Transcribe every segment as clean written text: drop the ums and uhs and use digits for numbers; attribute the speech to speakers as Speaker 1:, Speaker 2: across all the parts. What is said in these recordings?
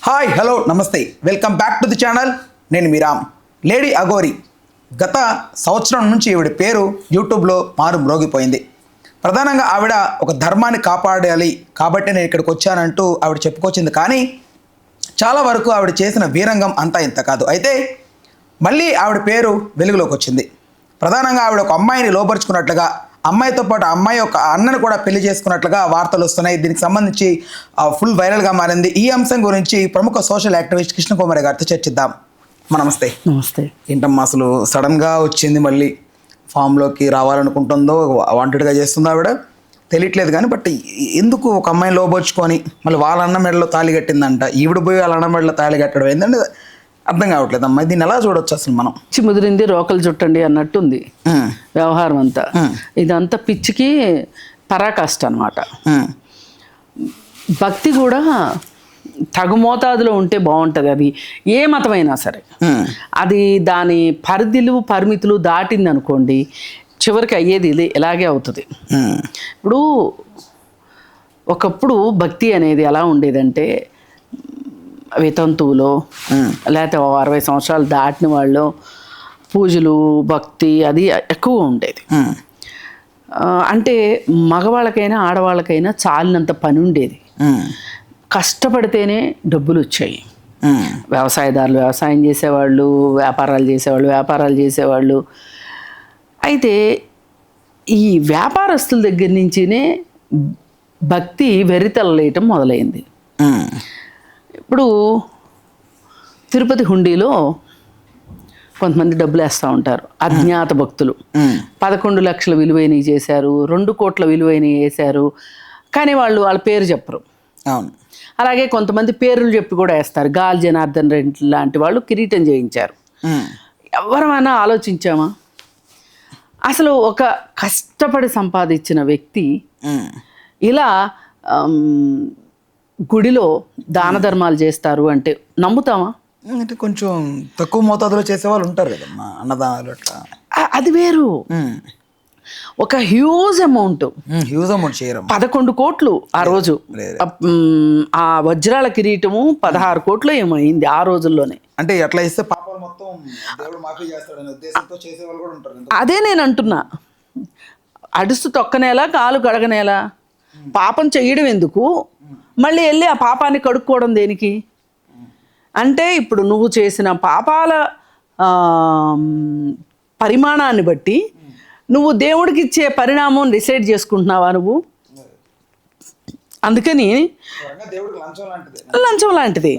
Speaker 1: Hi hello నమస్తే welcome back to the channel. నేను మీ Ram. Lady Aghori గత సంవత్సరం నుంచి ఈవిడ పేరు యూట్యూబ్లో మారు మ్రోగిపోయింది. ప్రధానంగా ఆవిడ ఒక ధర్మాన్ని కాపాడాలి కాబట్టి నేను ఇక్కడికి వచ్చానంటూ ఆవిడ చెప్పుకొచ్చింది. కానీ చాలా వరకు ఆవిడ చేసిన వీరంగం అంతా ఇంత కాదు. అయితే మళ్ళీ ఆవిడ పేరు వెలుగులోకి వచ్చింది. ప్రధానంగా ఆవిడ ఒక అమ్మాయిని లోపరుచుకున్నట్లుగా, అమ్మాయితో పాటు అమ్మాయి ఒక అన్నను కూడా పెళ్లి చేసుకున్నట్లుగా వార్తలు వస్తున్నాయి. దీనికి సంబంధించి ఫుల్ వైరల్గా మారింది. ఈ అంశం గురించి ప్రముఖ సోషల్ యాక్టివిస్ట్ కృష్ణకుమారి గారితో చర్చిద్దాం. నమస్తే.
Speaker 2: నమస్తే.
Speaker 1: ఏంటమ్మా అసలు సడన్గా వచ్చింది, మళ్ళీ ఫామ్లోకి రావాలనుకుంటుందో వాంటెడ్గా చేస్తుందో ఆవిడ తెలియట్లేదు. కానీ బట్ ఎందుకు ఒక అమ్మాయిని లోపరుచుకొని మళ్ళీ వాళ్ళ అన్న మెడలో తాళి కట్టిందంట, ఈవిడ పోయి వాళ్ళ అన్న మెడలో తాళి కట్టడం ఏంటంటే అర్థం కావట్లేదు. అమ్మాయి దీన్ని ఎలా చూడొచ్చు అసలు మనం?
Speaker 2: చిముదిరింది రోకలు చుట్టండి అన్నట్టుంది వ్యవహారం అంతా. ఇదంతా పిచ్చికి పరాకాష్ట అనమాట. భక్తి కూడా తగు మోతాదులో ఉంటే బాగుంటుంది. అది ఏ మతమైనా సరే అది దాని పరిమితులు దాటింది అనుకోండి, చివరికి అయ్యేది ఇది ఇలాగే అవుతుంది. ఇప్పుడు ఒకప్పుడు భక్తి అనేది ఎలా ఉండేదంటే, వితంతువులో లేకపోతే 60 సంవత్సరాలు దాటిన వాళ్ళు పూజలు భక్తి అది ఎక్కువ ఉండేది. అంటే మగవాళ్ళకైనా ఆడవాళ్ళకైనా చాలినంత పని ఉండేది. కష్టపడితేనే డబ్బులు వచ్చాయి. వ్యవసాయదారులు వ్యవసాయం చేసేవాళ్ళు, వ్యాపారాలు చేసేవాళ్ళు. అయితే ఈ వ్యాపారస్తుల దగ్గర నుంచినే భక్తి వెర్రితలలేయటం మొదలైంది. ఇప్పుడు తిరుపతి హుండీలో కొంతమంది డబ్బులు వేస్తూ ఉంటారు, అజ్ఞాత భక్తులు. 11 లక్షల విలువైనవి చేశారు, 2 కోట్ల విలువైనవి వేశారు, కానీ వాళ్ళ పేరు చెప్పరు.
Speaker 1: అవును.
Speaker 2: అలాగే కొంతమంది పేర్లు చెప్పి కూడా వేస్తారు. గాలి జనార్దన్ రెడ్డి లాంటి వాళ్ళు కిరీటం చేయించారు. ఎవరమైనా ఆలోచించామా? అసలు ఒక కష్టపడి సంపాదించిన వ్యక్తి ఇలా గుడిలో దాన ధర్మాలు చేస్తారు అంటే నమ్ముతామా?
Speaker 1: అంటే కొంచెం తక్కువ మోతాదులో చేసేవాళ్ళు ఉంటారు కదమ్మా, అన్నదానాలు అట్లా.
Speaker 2: అది వేరు. ఒక హ్యూజ్ అమౌంట్
Speaker 1: చేయరు.
Speaker 2: 11 కోట్లు ఆ రోజు. ఆ వజ్రాల కిరీటము 16 కోట్లు ఏమైంది ఆ రోజుల్లోనే.
Speaker 1: అంటే ఎట్లా ఇస్తే పాపాలు మొత్తం దేవుడు మాఫీ చేస్తాడనే ఉద్దేశంతో చేసేవాళ్ళు కూడా ఉంటారు.
Speaker 2: అదే నేను అంటున్నా. అడుసు తొక్కనేలా కాలు కడగనేలా. పాపం చెయ్యడం ఎందుకు, మళ్ళీ వెళ్ళి ఆ పాపాన్ని కడుక్కోవడం దేనికి? అంటే ఇప్పుడు నువ్వు చేసిన పాపాల పరిమాణాన్ని బట్టి నువ్వు దేవుడికి ఇచ్చే పరిణామం డిసైడ్ చేసుకుంటున్నావా నువ్వు? అందుకని లంచం లాంటిది.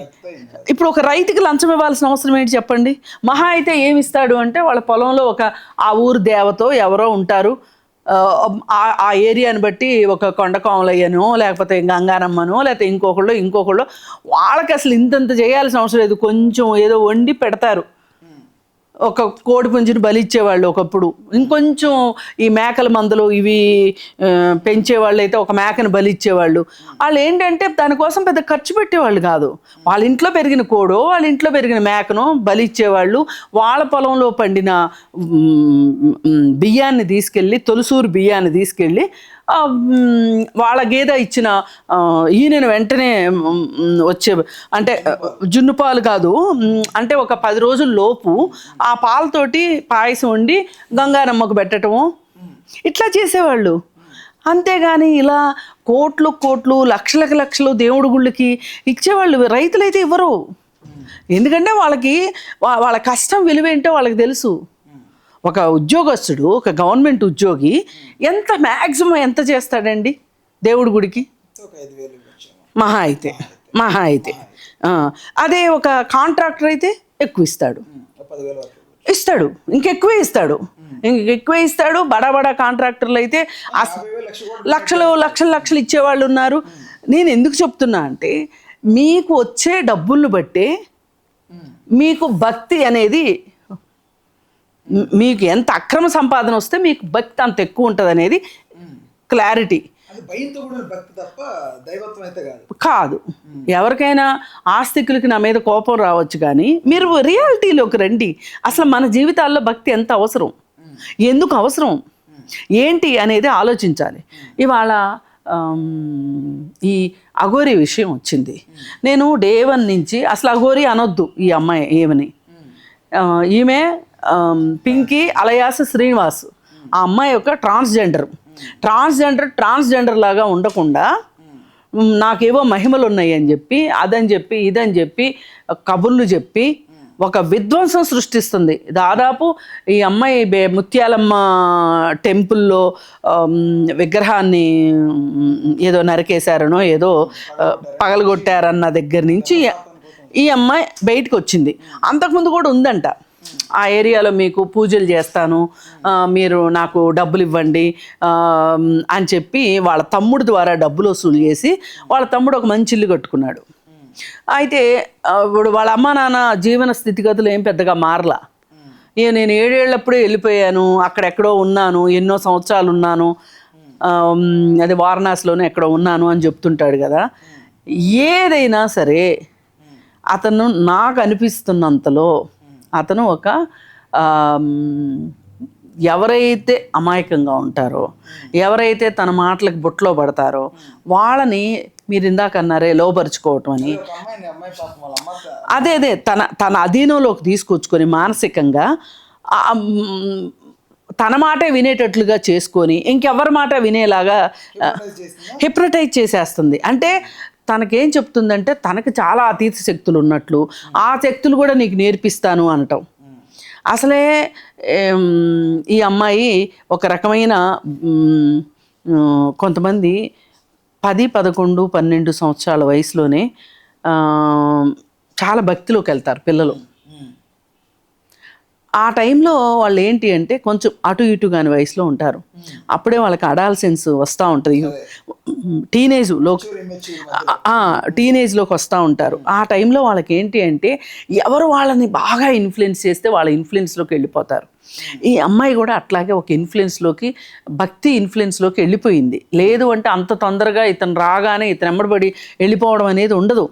Speaker 2: ఇప్పుడు ఒక రైతుకి లంచం ఇవ్వాల్సిన అవసరం ఏంటి చెప్పండి? మహా అయితే ఏమి ఇస్తాడు అంటే, వాళ్ళ పొలంలో ఆ ఊరు దేవతో ఎవరో ఉంటారు, ఆ ఏరియాని బట్టి ఒక కొండకోమలయ్యనో లేకపోతే గంగానమ్మనో లేకపోతే ఇంకొకళ్ళు వాళ్ళకి అసలు ఇంతంత చేయాల్సిన అవసరం లేదు. కొంచెం ఏదో వండి పెడతారు. ఒక కోడి పుంజుని బలిచ్చేవాళ్ళు ఒకప్పుడు. ఇంకొంచెం ఈ మేకల మందలు ఇవి పెంచేవాళ్ళు అయితే ఒక మేకను బలిచ్చేవాళ్ళు. వాళ్ళు ఏంటంటే దానికోసం పెద్ద ఖర్చు పెట్టేవాళ్ళు కాదు. వాళ్ళ ఇంట్లో పెరిగిన కోడో వాళ్ళ ఇంట్లో పెరిగిన మేకనో బలిచ్చేవాళ్ళు. వాళ్ళ పొలంలో పండిన బియ్యాన్ని తీసుకెళ్ళి, తొలసూరు బియ్యాన్ని తీసుకెళ్ళి వాళ్ళ గేదె ఇచ్చిన ఈయనను వెంటనే వచ్చే, అంటే జున్ను పాలు కాదు, అంటే ఒక 10 రోజుల లోపు ఆ పాలతోటి పాయసం వండి గంగారమ్మకు పెట్టడము ఇట్లా చేసేవాళ్ళు. అంతేగాని ఇలా కోట్లు లక్షలు దేవుడి గుళ్ళకి ఇచ్చేవాళ్ళు రైతులైతే ఇవ్వరు. ఎందుకంటే వాళ్ళ కష్టం విలువేంటో వాళ్ళకి తెలుసు. ఒక ఉద్యోగస్తుడు, ఒక గవర్నమెంట్ ఉద్యోగి మ్యాక్సిమం ఎంత చేస్తాడండి దేవుడి గుడికి? మహా అయితే అదే ఒక కాంట్రాక్టర్ అయితే ఎక్కువ ఇస్తాడు, ఇంకెక్కువే ఇస్తాడు. బడా కాంట్రాక్టర్లు అయితే లక్షలు ఇచ్చేవాళ్ళు ఉన్నారు. నేను ఎందుకు చెప్తున్నా అంటే, మీకు వచ్చే డబ్బులను బట్టే మీకు భక్తి అనేది, మీకు ఎంత అక్రమ సంపాదన వస్తే మీకు భక్తి అంత ఎక్కువ ఉంటుంది అనేది క్లారిటీ. కాదు. ఎవరికైనా ఆస్తికులకి నా మీద కోపం రావచ్చు, కానీ మీరు రియాలిటీలోకి రండి. అసలు మన జీవితాల్లో భక్తి ఎంత అవసరం, ఎందుకు అవసరం, ఏంటి అనేది ఆలోచించాలి. ఇవాళ ఈ అఘోరి విషయం వచ్చింది. నేను డే 1 నుంచి అసలు అఘోరి అనొద్దు ఈ అమ్మాయి ఏమని, ఈమె పింకీ అలయాస్ శ్రీనివాస్, ఆ అమ్మాయి ఒక ట్రాన్స్జెండర్ లాగా ఉండకుండా నాకేవో మహిమలు ఉన్నాయి అని చెప్పి అదని చెప్పి ఇదని చెప్పి కబుర్లు చెప్పి ఒక విధ్వంసం సృష్టిస్తుంది. దాదాపు ఈ అమ్మాయి ముత్యాలమ్మ టెంపుల్లో విగ్రహాన్ని ఏదో నరికేశారనో ఏదో పగలగొట్టారన్న దగ్గర నుంచి ఈ అమ్మాయి బయటకు వచ్చింది. అంతకుముందు కూడా ఉందంట, ఆ ఏరియాలో మీకు పూజలు చేస్తాను, మీరు నాకు డబ్బులు ఇవ్వండి అని చెప్పి వాళ్ళ తమ్ముడు ద్వారా డబ్బులు వసూలు చేసి వాళ్ళ తమ్ముడు ఒక మంచి ఇల్లు కట్టుకున్నాడు. అయితే ఇప్పుడు వాళ్ళ అమ్మ నాన్న జీవన స్థితిగతులు ఏం పెద్దగా మారలా. నేను 7 ఏళ్ళప్పుడే వెళ్ళిపోయాను, అక్కడెక్కడో ఉన్నాను, ఎన్నో సంవత్సరాలు ఉన్నాను, అది వారణాసిలోనే ఎక్కడో ఉన్నాను అని చెప్తుంటాడు కదా. ఏదైనా సరే అతను నాకు అనిపిస్తున్నంతలో అతను ఒక ఎవరైతే అమాయకంగా ఉంటారో, ఎవరైతే తన మాటలకు బుట్టలో పడతారో వాళ్ళని మీరు ఇందాక అన్నారే లోపరుచుకోవటం అని, అదే తన అధీనంలోకి తీసుకొచ్చుకొని మానసికంగా తన మాటే వినేటట్లుగా చేసుకొని ఇంకెవరి మాట వినేలాగా హిప్నటైజ్ చేసేస్తుంది. అంటే తనకేం చెప్తుందంటే తనకు చాలా అతీత శక్తులు ఉన్నట్లు, ఆ శక్తులు కూడా నీకు నేర్పిస్తాను అనటం. అసలే ఈ అమ్మాయి ఒక రకమైన కొంతమంది 10, 11, 12 సంవత్సరాల వయసులోనే చాలా భక్తిలోకి వెళ్తారు పిల్లలు. ఆ టైంలో వాళ్ళు ఏంటి అంటే కొంచెం అటు ఇటు కాని వయసులో ఉంటారు. అప్పుడే వాళ్ళకి అడాల్సెన్స్ వస్తూ ఉంటుంది, టీనేజ్లోకి వస్తూ ఉంటారు. ఆ టైంలో వాళ్ళకి ఏంటి అంటే ఎవరు వాళ్ళని బాగా ఇన్ఫ్లుయెన్స్ చేస్తే వాళ్ళ ఇన్ఫ్లుయెన్స్లోకి వెళ్ళిపోతారు. ఈ అమ్మాయి కూడా అట్లాగే ఒక ఇన్ఫ్లుయెన్స్లోకి, భక్తి ఇన్ఫ్లుయెన్స్లోకి వెళ్ళిపోయింది. లేదు అంటే అంత తొందరగా ఇతను రాగానే ఇతను ఎమ్మడిపడి వెళ్ళిపోవడం అనేది ఉండదు.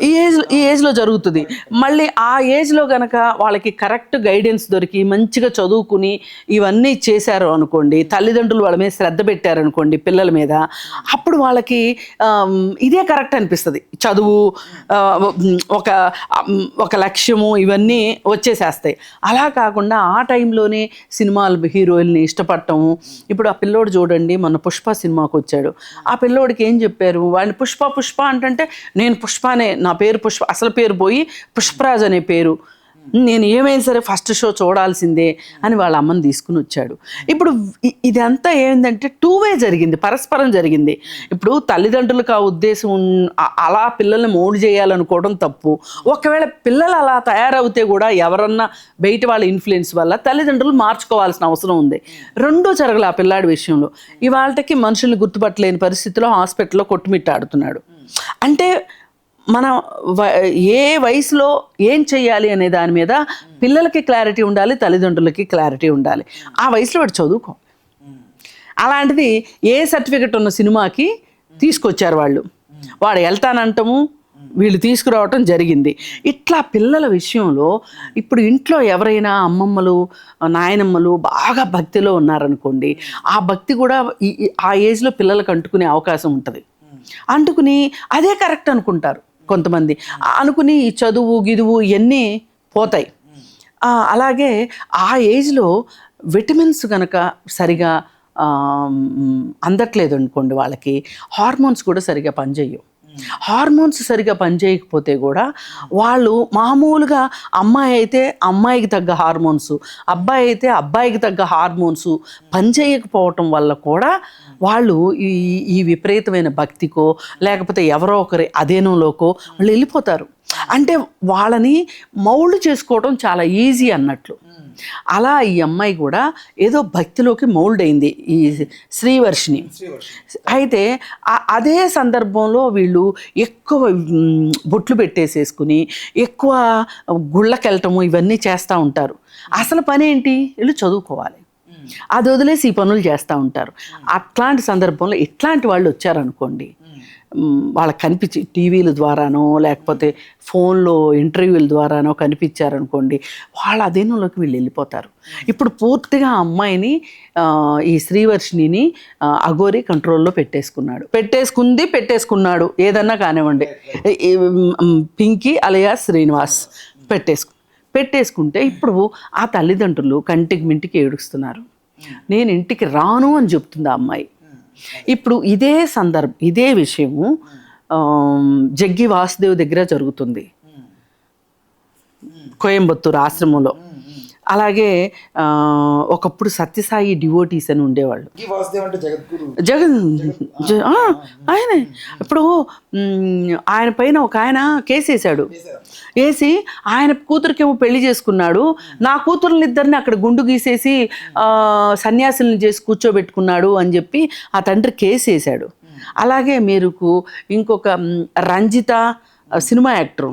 Speaker 2: ఈ ఏజ్లో జరుగుతుంది. మళ్ళీ ఆ ఏజ్లో కనుక వాళ్ళకి కరెక్ట్ గైడెన్స్ దొరికి మంచిగా చదువుకుని ఇవన్నీ చేశారు అనుకోండి, తల్లిదండ్రులు వాళ్ళ మీద శ్రద్ధ పెట్టారనుకోండి పిల్లల మీద, అప్పుడు వాళ్ళకి ఇదే కరెక్ట్ అనిపిస్తుంది. చదువు, ఒక లక్ష్యము, ఇవన్నీ వచ్చేసేస్తాయి. అలా కాకుండా ఆ టైంలోనే సినిమాలు హీరోయిల్ని ఇష్టపడటము. ఇప్పుడు ఆ పిల్లోడు చూడండి, మన పుష్ప సినిమాకి వచ్చాడు. ఆ పిల్లోడికి ఏం చెప్పారు, వాడిని పుష్ప అంటే నేను పుష్పనే, నా పేరు పుష్ప, అసలు పేరు పోయి పుష్పరాజ్ అనే పేరు, నేను ఏమైనా సరే ఫస్ట్ షో చూడాల్సిందే అని వాళ్ళ అమ్మని తీసుకుని వచ్చాడు. ఇప్పుడు ఇదంతా ఏంటంటే 2 వే జరిగింది, పరస్పరం జరిగింది. ఇప్పుడు తల్లిదండ్రులకు ఆ ఉద్దేశం అలా పిల్లల్ని మోల్డ్ చేయాలనుకోవడం తప్పు. ఒకవేళ పిల్లలు అలా తయారవుతే కూడా ఎవరన్నా బయట వాళ్ళ ఇన్ఫ్లుయెన్స్ వల్ల తల్లిదండ్రులు మార్చుకోవాల్సిన అవసరం ఉంది. రెండూ జరగలే ఆ పిల్లాడి విషయంలో. ఇవాళకి మనుషుల్ని గుర్తుపట్టలేని పరిస్థితిలో హాస్పిటల్లో కొట్టుమిట్టాడుతున్నాడు. అంటే మనం ఏ వయసులో ఏం చెయ్యాలి అనే దాని మీద పిల్లలకి క్లారిటీ ఉండాలి, తల్లిదండ్రులకి క్లారిటీ ఉండాలి. ఆ వయసులో వాడు చదువుకో. అలాంటిది ఏ సర్టిఫికెట్ ఉన్న సినిమాకి తీసుకొచ్చారు వాళ్ళు, వాడు వెళ్తానంటము, వీళ్ళు తీసుకురావటం జరిగింది. ఇట్లా పిల్లల విషయంలో ఇప్పుడు ఇంట్లో ఎవరైనా అమ్మమ్మలు, నాయనమ్మలు బాగా భక్తిలో ఉన్నారనుకోండి, ఆ భక్తి కూడా ఆ ఏజ్లో పిల్లలకు అంటుకునే అవకాశం ఉంటుంది. అంటుకుని అదే కరెక్ట్ అనుకుంటారు కొంతమంది, అనుకుని చదువు గిదువు ఇవన్నీ పోతాయి. అలాగే ఆ ఏజ్లో విటమిన్స్ కనుక సరిగా అందట్లేదు అనుకోండి, వాళ్ళకి హార్మోన్స్ కూడా సరిగా పనిచేయవు. హార్మోన్స్ సరిగా పనిచేయకపోతే కూడా వాళ్ళు మామూలుగా అమ్మాయి అయితే అమ్మాయికి తగ్గ హార్మోన్స్, అబ్బాయి అయితే అబ్బాయికి తగ్గ హార్మోన్స్ పనిచేయకపోవటం వల్ల కూడా వాళ్ళు ఈ విపరీతమైన భక్తికో లేకపోతే ఎవరో ఒకరి అధీనంలోకో వాళ్ళు వెళ్ళిపోతారు. అంటే వాళ్ళని మౌల్డ్ చేసుకోవడం చాలా ఈజీ అన్నట్లు. అలా ఈ అమ్మాయి కూడా ఏదో భక్తిలోకి మౌల్డ్ అయింది, ఈ శ్రీవర్షిని. అయితే అదే సందర్భంలో వీళ్ళు ఎక్కువ బొట్లు పెట్టేసేసుకుని ఎక్కువ గుళ్ళకి వెళ్ళటము ఇవన్నీ చేస్తూ ఉంటారు. అసలు పని ఏంటి, వీళ్ళు చదువుకోవాలి, అది వదిలేసి ఈ పనులు చేస్తూ ఉంటారు. అట్లాంటి సందర్భంలో ఇట్లాంటి వాళ్ళు వచ్చారనుకోండి, వాళ్ళకి కనిపించి టీవీల ద్వారానో లేకపోతే ఫోన్లో ఇంటర్వ్యూల ద్వారానో కనిపించారనుకోండి, వాళ్ళ అధీనంలోకి వీళ్ళు వెళ్ళిపోతారు. ఇప్పుడు పూర్తిగా ఆ అమ్మాయిని ఈ శ్రీవర్షిణిని అఘోరి కంట్రోల్లో పెట్టేసుకున్నాడు ఏదన్నా కానివ్వండి. పింకీ అలియాస్ శ్రీనివాస్ పెట్టేసుకుంటే ఇప్పుడు ఆ తల్లిదండ్రులు కంటికి మింటికి ఏడుస్తున్నారు. నేను ఇంటికి రాను అని చెప్తుంది ఆ అమ్మాయి. ఇప్పుడు ఇదే విషయము జగ్గి వాసుదేవ్ దగ్గర జరుగుతుంది, కోయంబత్తూరు ఆశ్రమంలో. అలాగే ఒకప్పుడు సత్యసాయి డివోటీస్ అని ఉండేవాళ్ళు. ఆయనే ఇప్పుడు ఆయన పైన ఒక ఆయన కేసు వేసి ఆయన కూతురికేమో పెళ్లి చేసుకున్నాడు, నా కూతురునిద్దరిని అక్కడ గుండు గీసేసి సన్యాసులను చేసి కూర్చోబెట్టుకున్నాడు అని చెప్పి ఆ తండ్రి కేసు వేశాడు. అలాగే మీరుకు ఇంకొక రంజిత సినిమా యాక్టర్,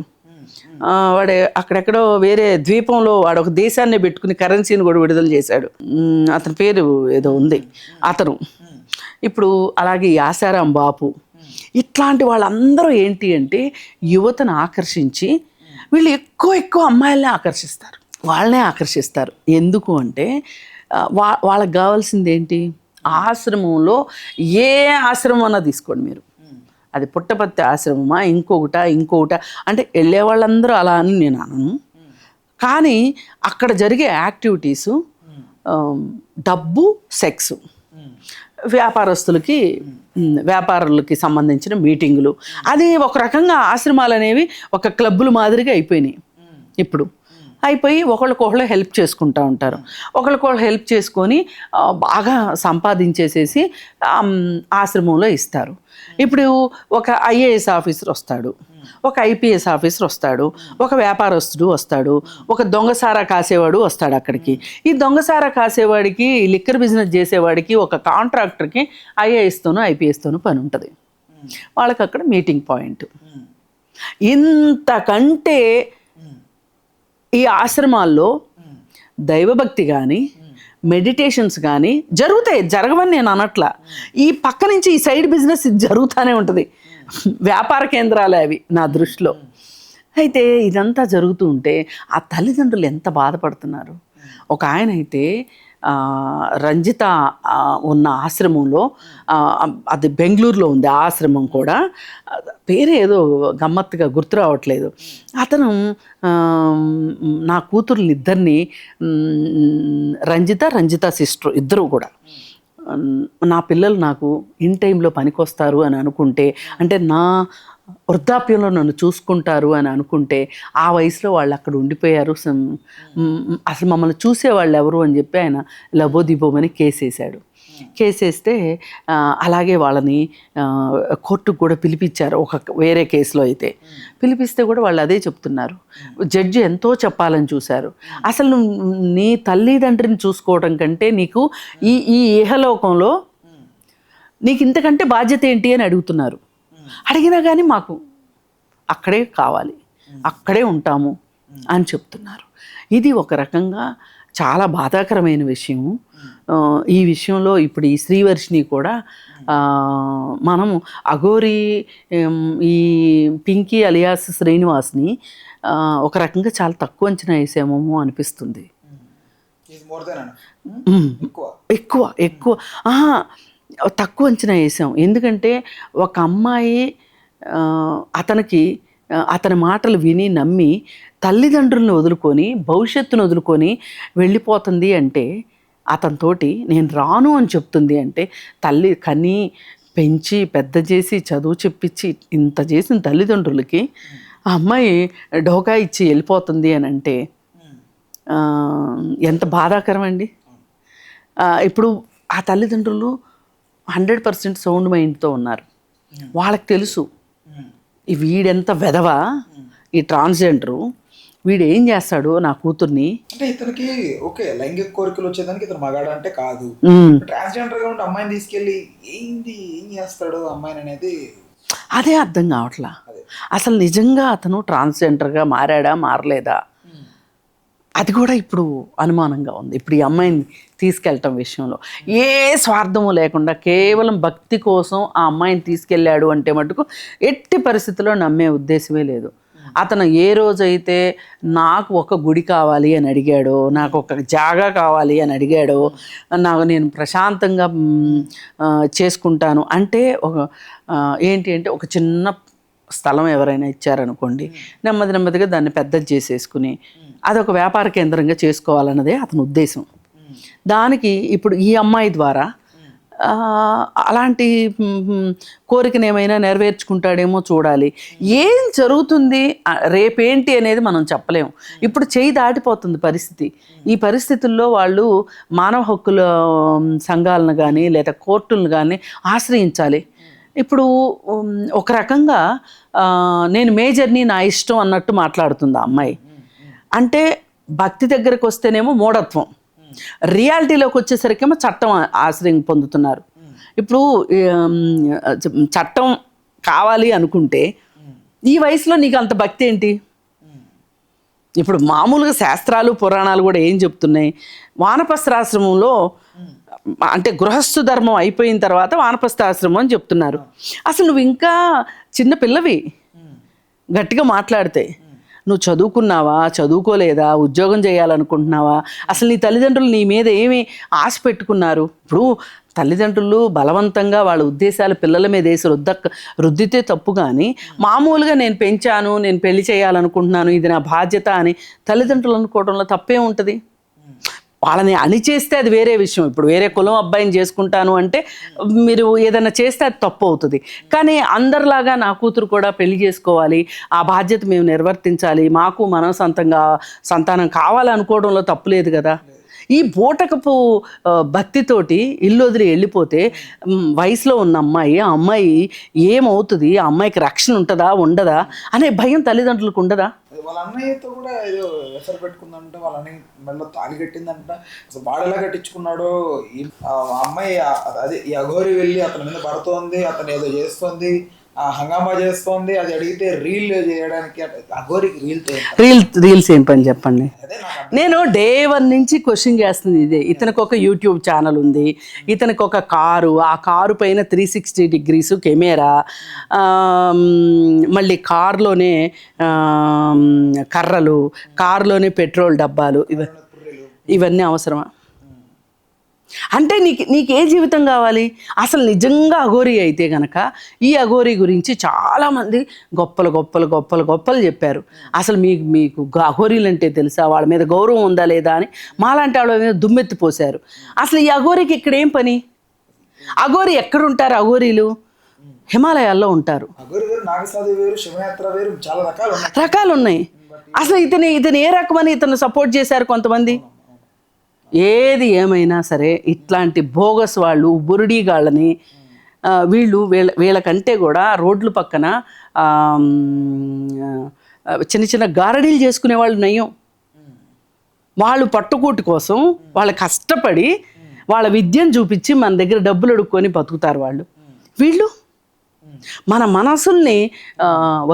Speaker 2: వాడు అక్కడెక్కడో వేరే ద్వీపంలో వాడు ఒక దేశాన్ని పెట్టుకుని కరెన్సీని కూడా విడుదల చేశాడు. అతని పేరు ఏదో ఉంది అతను. ఇప్పుడు అలాగే యాసారాం బాపు, ఇట్లాంటి వాళ్ళందరూ ఏంటి అంటే యువతను ఆకర్షించి వీళ్ళు ఎక్కువ అమ్మాయిలనే వాళ్ళనే ఆకర్షిస్తారు. ఎందుకు అంటే వాళ్ళకి కావాల్సింది ఏంటి, ఆశ్రమంలో ఏ ఆశ్రమం అన్నా తీసుకోండి మీరు, అది పుట్టపర్తి ఆశ్రమమా ఇంకొకట అంటే వెళ్ళే వాళ్ళందరూ అలా అని నేను అనను, కానీ అక్కడ జరిగే యాక్టివిటీసు డబ్బు, సెక్స్, వ్యాపారులకి సంబంధించిన మీటింగులు, అది ఒక రకంగా ఆశ్రమాలు అనేవి ఒక క్లబ్బులు మాదిరిగా అయిపోయినాయి. ఇప్పుడు అయిపోయి ఒకళ్ళకొకళ్ళు హెల్ప్ చేసుకుంటూ ఉంటారు. ఒకళ్ళకొకళ్ళు హెల్ప్ చేసుకొని బాగా సంపాదించేసేసి ఆశ్రమంలో ఇస్తారు. ఇప్పుడు ఒక ఐఏఎస్ ఆఫీసర్ వస్తాడు, ఒక ఐపీఎస్ ఆఫీసర్ వస్తాడు, ఒక వ్యాపారస్తుడు వస్తాడు, ఒక దొంగసారా కాసేవాడు వస్తాడు అక్కడికి. ఈ దొంగసారా కాసేవాడికి, లిక్కర్ బిజినెస్ చేసేవాడికి, ఒక కాంట్రాక్టర్కి ఐఏఎస్తోనూ ఐపీఎస్తోనూ పని ఉంటుంది. వాళ్ళకి అక్కడ మీటింగ్ పాయింట్. ఇంతకంటే ఈ ఆశ్రమాల్లో దైవభక్తి కానీ మెడిటేషన్స్ కానీ జరగవని నేను అనట్లా. ఈ పక్క నుంచి ఈ సైడ్ బిజినెస్ జరుగుతూనే ఉంటుంది. వ్యాపార కేంద్రాలే అవి నా దృష్టిలో. అయితే ఇదంతా జరుగుతూ ఉంటే ఆ తల్లిదండ్రులు ఎంత బాధపడుతున్నారు. ఒక ఆయన అయితే రంజిత ఉన్న ఆశ్రమంలో, అది బెంగళూరులో ఉంది ఆ ఆశ్రమం కూడా, పేరు ఏదో గమ్మత్తుగా గుర్తు రావట్లేదు. అతను నా కూతుర్ని ఇద్దరిని, రంజిత సిస్టర్ ఇద్దరు కూడా, నా పిల్లలు నాకు ఇన్ టైంలో పనికొస్తారు అని అనుకుంటే, అంటే నా వృద్ధాప్యంలో నన్ను చూసుకుంటారు అని అనుకుంటే, ఆ వయసులో వాళ్ళు అక్కడ ఉండిపోయారు, అసలు మమ్మల్ని చూసేవాళ్ళు ఎవరు అని చెప్పి ఆయన లబోదిబోమని కేసేసాడు. కేసేస్తే అలాగే వాళ్ళని కోర్టుకు కూడా పిలిపించారు. వేరే కేసులో అయితే పిలిపిస్తే కూడా వాళ్ళు అదే చెప్తున్నారు. జడ్జి ఎంతో చెప్పాలని చూశారు. అసలు నీ తల్లిదండ్రిని చూసుకోవడం కంటే నీకు ఈ ఇహలోకంలో నీకు ఇంతకంటే బాధ్యత ఏంటి అని అడుగుతున్నారు. అడిగినా కానీ మాకు అక్కడే కావాలి, అక్కడే ఉంటాము అని చెప్తున్నారు. ఇది ఒక రకంగా చాలా బాధాకరమైన విషయము. ఈ విషయంలో ఇప్పుడు ఈ శ్రీవర్షిణి కూడా మనము అఘోరి ఈ పింకీ అలియాస్ శ్రీనివాస్ని ఒక రకంగా చాలా తక్కువ అంచనా వేసామో అనిపిస్తుంది. ఎక్కువ తక్కువ అంచనా వేసాం. ఎందుకంటే ఒక అమ్మాయి అతని మాటలు విని నమ్మి తల్లిదండ్రులను వదులుకొని భవిష్యత్తును వదులుకొని వెళ్ళిపోతుంది అంటే, అతనితోటి నేను రాను అని చెప్తుంది అంటే, తల్లి కని పెంచి పెద్ద చేసి చదువు చెప్పించి ఇంత చేసిన తల్లిదండ్రులకి ఆ అమ్మాయి డోకా ఇచ్చి వెళ్ళిపోతుంది అని అంటే ఎంత బాధాకరం అండి. ఇప్పుడు ఆ తల్లిదండ్రులు 100% సౌండ్ మైండ్తో ఉన్నారు. వాళ్ళకి తెలుసు వీడెంత వెధవ, ఈ ట్రాన్స్జెండరు, వీడు ఏం చేస్తాడు నా కూతుర్ని.
Speaker 1: అంటే ఇతనికి ఓకే లైంగిక కోరికలు వచ్చేదానికి ఇతను మగాడు అంటే కాదు, ట్రాన్స్జెండర్ గా ఉంటే అమ్మాయిని తీసుకెళ్ళి ఏం చేస్తాడు అమ్మాయిని అనేది
Speaker 2: అదే అర్థం కావట్లా. అసలు నిజంగా అతను ట్రాన్స్జెండర్గా మారాడా మారలేదా అది కూడా ఇప్పుడు అనుమానంగా ఉంది. ఇప్పుడు ఈ అమ్మాయిని తీసుకెళ్ళటం విషయంలో ఏ స్వార్థము లేకుండా కేవలం భక్తి కోసం ఆ అమ్మాయిని తీసుకెళ్ళాడు అంటే మటుకు ఎట్టి పరిస్థితుల్లో నమ్మే ఉద్దేశమే లేదు. అతను ఏ రోజైతే నాకు ఒక గుడి కావాలి అని అడిగాడో, నాకు ఒక జాగా కావాలి అని అడిగాడో, నేను ప్రశాంతంగా చేసుకుంటాను అంటే ఏంటి అంటే ఒక చిన్న స్థలం ఎవరైనా ఇచ్చారనుకోండి, నెమ్మదిగా దాన్ని పెద్దది చేసేసుకుని అదొక వ్యాపార కేంద్రంగా చేసుకోవాలన్నదే అతని ఉద్దేశం. దానికి ఇప్పుడు ఈ అమ్మాయి ద్వారా అలాంటి కోరికను ఏమైనా నెరవేర్చుకుంటాడేమో చూడాలి. ఏం జరుగుతుంది రేపేంటి అనేది మనం చెప్పలేము. ఇప్పుడు చేయి దాటిపోతుంది పరిస్థితి. ఈ పరిస్థితుల్లో వాళ్ళు మానవ హక్కుల సంఘాలను కానీ లేదా కోర్టులను కానీ ఆశ్రయించాలి. ఇప్పుడు ఒక రకంగా నేను మేజర్ని నా ఇష్టం అన్నట్టు మాట్లాడుతుంది ఆ అమ్మాయి. అంటే భక్తి దగ్గరకు వస్తేనేమో మూఢత్వం, రియాలిటీలోకి వచ్చేసరికేమో చట్టం ఆశ్రయం పొందుతున్నారు. ఇప్పుడు చట్టం కావాలి అనుకుంటే ఈ వయసులో నీకు అంత భక్తి ఏంటి? ఇప్పుడు మామూలుగా శాస్త్రాలు పురాణాలు కూడా ఏం చెప్తున్నాయి, వానప్రస్థాశ్రమంలో అంటే గృహస్థు ధర్మం అయిపోయిన తర్వాత వానప్రస్థాశ్రమం అని చెప్తున్నారు. అసలు నువ్వు ఇంకా చిన్న పిల్లవి, గట్టిగా మాట్లాడితే నువ్వు చదువుకున్నావా, చదువుకోలేదా, ఉద్యోగం చేయాలనుకుంటున్నావా, అసలు నీ తల్లిదండ్రులు నీ మీద ఏమి ఆశ పెట్టుకున్నారు? ఇప్పుడు తల్లిదండ్రులు బలవంతంగా వాళ్ళ ఉద్దేశాలు పిల్లల మీద వేసి రుద్దితే తప్పు, కానీ మామూలుగా నేను పెంచాను, నేను పెళ్లి చేయాలనుకుంటున్నాను, ఇది నా బాధ్యత అని తల్లిదండ్రులు అనుకోవడంలో తప్పే ఉంటుంది. వాళ్ళని అణిచేస్తే అది వేరే విషయం. ఇప్పుడు వేరే కులం అబ్బాయిని చేసుకుంటాను అంటే మీరు ఏదైనా చేస్తే అది తప్పు అవుతుంది. కానీ అందరిలాగా నా కూతురు కూడా పెళ్లి చేసుకోవాలి, ఆ బాధ్యత మేము నిర్వర్తించాలి, మాకు మన సంతానం కావాలనుకోవడంలో తప్పు లేదు కదా. ఈ బూటకపు భక్తితోటి ఇల్లు వదిలి వెళ్ళిపోతే వయసులో ఉన్న ఆ అమ్మాయి ఏమవుతుంది, ఆ అమ్మాయికి రక్షణ ఉంటుందా ఉండదా అనే భయం తల్లిదండ్రులకు ఉండదా?
Speaker 1: వాళ్ళ అన్నయ్యతో కూడా ఏదో ఎసరు పెట్టుకుందంట, వాళ్ళ అన్నయ్య మెడలో తాళి కట్టిందంట. అసలు వాడు ఎలా కట్టించుకున్నాడో, అమ్మాయి అదే ఈ అఘోరి వెళ్ళి అతని మీద పడుతోంది, అతను ఏదో చేస్తోంది, హంగామా చేస్తోంది. అది అడిగితే రీల్ చేయడానికి అఘోరికి
Speaker 2: రీల్స్ ఏం పని చెప్పండి. నేను డే 1 నుంచి క్వశ్చన్ చేస్తుంది ఇదే. ఇతనికి ఒక యూట్యూబ్ ఛానల్ ఉంది, ఇతనికి ఒక కారు, ఆ కారు పైన 360 degrees కెమెరా, మళ్ళీ కారులోనే కర్రలు, కారులోనే పెట్రోల్ డబ్బాలు, ఇవన్నీ అవసరమా? అంటే నీకు ఏ జీవితం కావాలి? అసలు నిజంగా అఘోరీ అయితే గనక ఈ అఘోరీ గురించి చాలామంది గొప్పలు చెప్పారు. అసలు మీకు అఘోరీలు అంటే తెలుసా, వాళ్ళ మీద గౌరవం ఉందా లేదా అని మాలాంటి వాళ్ళ మీద దుమ్మెత్తిపోశారు. అసలు ఈ అఘోరీకి ఇక్కడ ఏం పని? అఘోరీ ఎక్కడుంటారు? అఘోరీలు హిమాలయాల్లో ఉంటారు. రకాలు ఉన్నాయి. అసలు ఇతను ఏ రకమని ఇతను సపోర్ట్ చేశారు కొంతమంది. ఏది ఏమైనా సరే ఇట్లాంటి బోగస్ వాళ్ళు, బురుడీగాళ్ళని వీళ్ళకంటే కూడా రోడ్ల పక్కన చిన్న గారడీలు చేసుకునే వాళ్ళు నయం. వాళ్ళు పట్టుకూటి కోసం వాళ్ళు కష్టపడి వాళ్ళ విద్యను చూపించి మన దగ్గర డబ్బులు అడుక్కొని బతుకుతారు వాళ్ళు. వీళ్ళు మన మనసుల్ని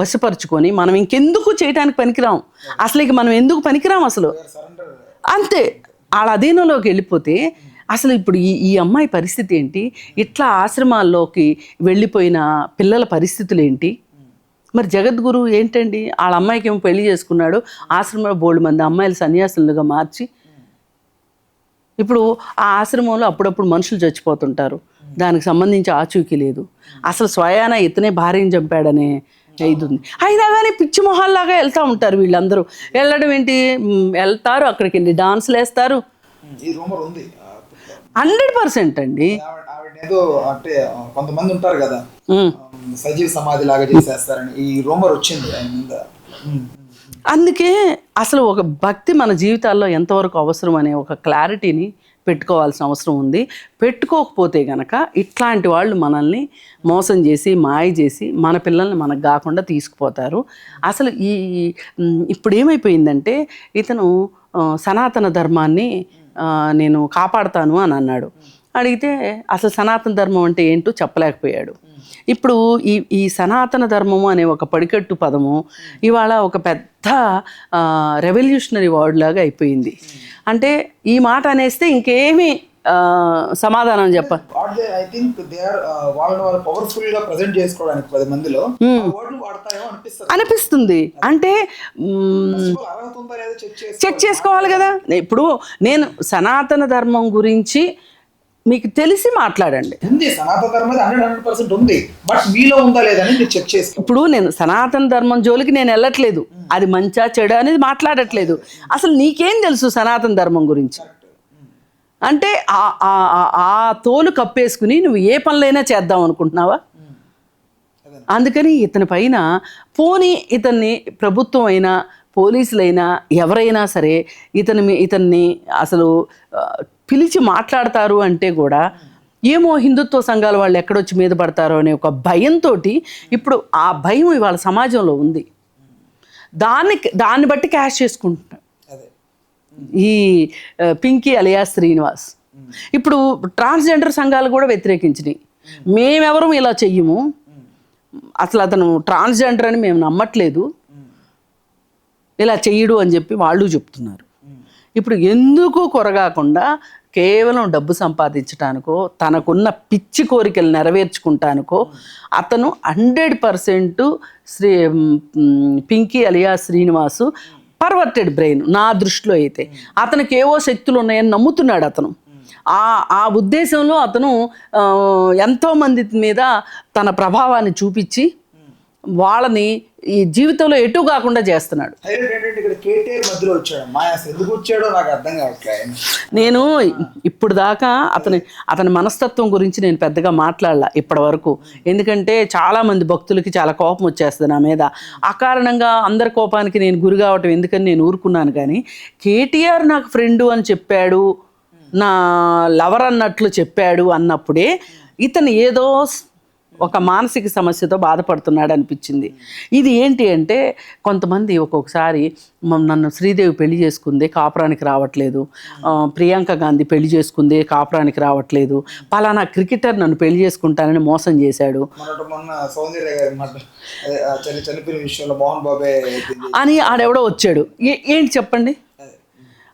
Speaker 2: వశపరుచుకొని మనం ఇంకెందుకు చేయడానికి పనికిరాం. అసలు ఇక మనం ఎందుకు పనికిరాం అసలు, అంతే. వాళ్ళ అధీనంలోకి వెళ్ళిపోతే అసలు ఇప్పుడు ఈ అమ్మాయి పరిస్థితి ఏంటి? ఇట్లా ఆశ్రమాల్లోకి వెళ్ళిపోయిన పిల్లల పరిస్థితులు ఏంటి? మరి జగద్గురు ఏంటండి, వాళ్ళ అమ్మాయికి ఏమో పెళ్లి చేసుకున్నాడు, ఆశ్రమంలో బోల్డ్ మంది అమ్మాయిలు సన్యాసులుగా మార్చి. ఇప్పుడు ఆ ఆశ్రమంలో అప్పుడప్పుడు మనుషులు చచ్చిపోతుంటారు, దానికి సంబంధించి ఆచూకీ లేదు. అసలు స్వయాన ఇతనే భార్యను చంపాడనే ఇది ఉంది. అయినా కానీ పిచ్చి మొహాల్లాగా వెళ్తూ ఉంటారు వీళ్ళందరూ. వెళ్ళడం ఏంటి, వెళ్తారు, అక్కడికి వెళ్ళి డాన్సులు వేస్తారు. 100% అండి.
Speaker 1: అంటే కొంతమంది ఉంటారు కదా సజీవ సమాధి లాగా చేసేస్తారని ఈ రూమర్ వచ్చింది.
Speaker 2: అందుకే అసలు ఒక భక్తి మన జీవితాల్లో ఎంతవరకు అవసరం అనే ఒక క్లారిటీని పెట్టుకోవాల్సిన అవసరం ఉంది. పెట్టుకోకపోతే గనక ఇట్లాంటి వాళ్ళు మనల్ని మోసం చేసి మాయ చేసి మన పిల్లల్ని మనకు కాకుండా తీసుకుపోతారు. అసలు ఇప్పుడు ఏమైపోయిందంటే ఇతను సనాతన ధర్మాన్ని నేను కాపాడుతాను అని అన్నాడు. అడిగితే అసలు సనాతన ధర్మం అంటే ఏంటో చెప్పలేకపోయాడు. ఇప్పుడు ఈ సనాతన ధర్మము అనే ఒక పడికట్టు పదము ఇవాళ ఒక పెద్ద రెవల్యూషనరీ వర్డ్ లాగా అయిపోయింది. అంటే ఈ మాట అనేస్తే ఇంకేమీ సమాధానం చెప్ప
Speaker 1: ఐ థింక్ దే ఆర్ వాళ్ళు పవర్ఫుల్ గా ప్రెజెంట్ చేసుకోవడానికి 10 మందిలో వర్డ్లు వాడతాయో
Speaker 2: అనిపిస్తుంది. అంటే చెక్ చేసుకోవాలి కదా. ఇప్పుడు నేను సనాతన ధర్మం గురించి మీకు తెలిసి మాట్లాడండి.
Speaker 1: ఉంది సనాతన ధర్మం 100% ఉంది, బట్ మీలో ఉందా లేదని మీరు చెక్ చేసుకో.
Speaker 2: ఇప్పుడు నేను సనాతన ధర్మం జోలికి నేను వెళ్ళట్లేదు, అది మంచా చెడా అనేది మాట్లాడట్లేదు. అసలు నీకేం తెలుసు సనాతన ధర్మం గురించి? అంటే ఆ తోలు కప్పేసుకుని నువ్వు ఏ పనులైనా చేద్దాం అనుకుంటున్నావా? అందుకని ఇతని పైన పోనీ ఇతన్ని ప్రభుత్వం అయినా పోలీసులైనా ఎవరైనా సరే ఇతన్ని అసలు పిలిచి మాట్లాడతారు అంటే కూడా ఏమో హిందుత్వ సంఘాల వాళ్ళు ఎక్కడొచ్చి మీద పడతారో అనే ఒక భయంతో ఇప్పుడు ఆ భయం ఇవాళ సమాజంలో ఉంది. దాన్ని బట్టి క్యాష్ చేసుకుంటున్నాడు ఈ పింకీ అలియాస్ శ్రీనివాస్. ఇప్పుడు ట్రాన్స్జెండర్ సంఘాలు కూడా వ్యతిరేకించినాయి. మేమెవరం ఇలా చెయ్యము, అసలు అతను ట్రాన్స్జెండర్ అని మేము నమ్మట్లేదు, ఇలా చెయ్యడు అని చెప్పి వాళ్ళు చెప్తున్నారు. ఇప్పుడు ఎందుకు కొరగాకుండా కేవలం డబ్బు సంపాదించడానికో తనకున్న పిచ్చి కోరికలు నెరవేర్చుకుంటానికో అతను 100% Pinky alias Srinivasu perverted brain. నా దృష్టిలో అయితే అతనికి ఏవో శక్తులు ఉన్నాయని నమ్ముతున్నాడు అతను. ఆ ఉద్దేశంలో అతను ఎంతోమంది మీద తన ప్రభావాన్ని చూపించి వాళ్ళని ఈ జీవితంలో ఎటు కాకుండా చేస్తున్నాడు. నేను ఇప్పుడు దాకా అతని మనస్తత్వం గురించి నేను పెద్దగా మాట్లాడలా ఇప్పటి వరకు. ఎందుకంటే చాలామంది భక్తులకి చాలా కోపం వచ్చేస్తుంది నా మీద. అకారణంగా అందరి కోపానికి నేను గురి కావటం ఎందుకని నేను ఊరుకున్నాను. కానీ కేటీఆర్ నాకు ఫ్రెండు అని చెప్పాడు, నా లవర్ అన్నట్లు చెప్పాడు అన్నప్పుడే ఇతను ఏదో ఒక మానసిక సమస్యతో బాధపడుతున్నాడు అనిపించింది. ఇది ఏంటి అంటే కొంతమంది ఒక్కొక్కసారి నన్ను శ్రీదేవి పెళ్లి చేసుకుందే కాపురానికి రావట్లేదు, ప్రియాంక గాంధీ పెళ్లి చేసుకుందే కాపురానికి రావట్లేదు, పలానా క్రికెటర్ నన్ను పెళ్లి చేసుకుంటానని మోసం చేశాడు అని ఆడెవడో వచ్చాడు. ఏంటి చెప్పండి?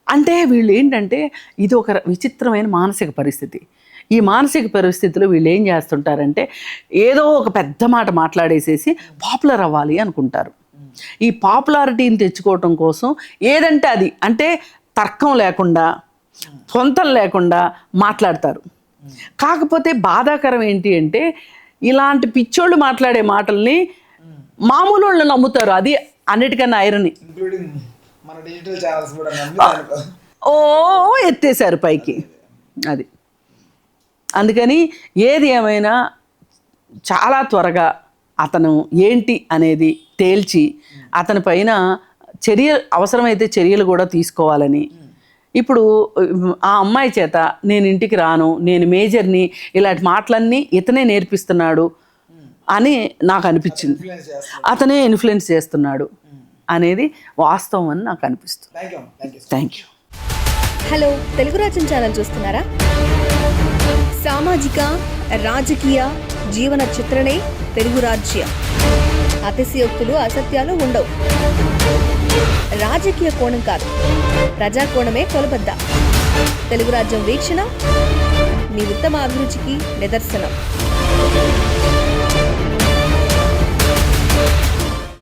Speaker 2: అంటే వీళ్ళు ఏంటంటే ఇది ఒక విచిత్రమైన మానసిక పరిస్థితి. ఈ మానసిక పరిస్థితిలో వీళ్ళు ఏం చేస్తుంటారంటే ఏదో ఒక పెద్ద మాట మాట్లాడేసేసి పాపులర్ అవ్వాలి అనుకుంటారు. ఈ పాపులారిటీని తెచ్చుకోవటం కోసం ఏదంటే అది, అంటే తర్కం లేకుండా పొంతం లేకుండా మాట్లాడతారు. కాకపోతే బాధాకరం ఏంటి అంటే ఇలాంటి పిచ్చోళ్ళు మాట్లాడే మాటల్ని మామూలు వాళ్ళు నమ్ముతారు. అది అన్నిటికన్నా ఐరనీ. ఎత్తేసారు పైకి. అది అందుకని ఏది ఏమైనా చాలా త్వరగా అతను ఏంటి అనేది తేల్చి అతని పైన అవసరమైతే చర్యలు కూడా తీసుకోవాలని. ఇప్పుడు ఆ అమ్మాయి చేత నేను ఇంటికి రాను, నేను మేజర్ని, ఇలాంటి మాటలన్నీ ఇతనే నేర్పిస్తున్నాడు అని నాకు అనిపించింది. అతనే ఇన్ఫ్లుయెన్స్ చేస్తున్నాడు అనేది వాస్తవం అని నాకు అనిపిస్తుంది. Thank you.
Speaker 3: హలో, తెలుగు రాజ్యం ఛానల్ చూస్తున్నారా? సామాజిక రాజకీయ జీవన చిత్రణే తెలుగు రాజ్యం. అతిశయోక్తులు అసత్యాలు ఉండవు. రాజకీయ కోణం కాదు, ప్రజా కోణమే కొలబద్ద. తెలుగు రాజ్యం వీక్షణ మీ ఉత్తమ అభిరుచికి నిదర్శనం.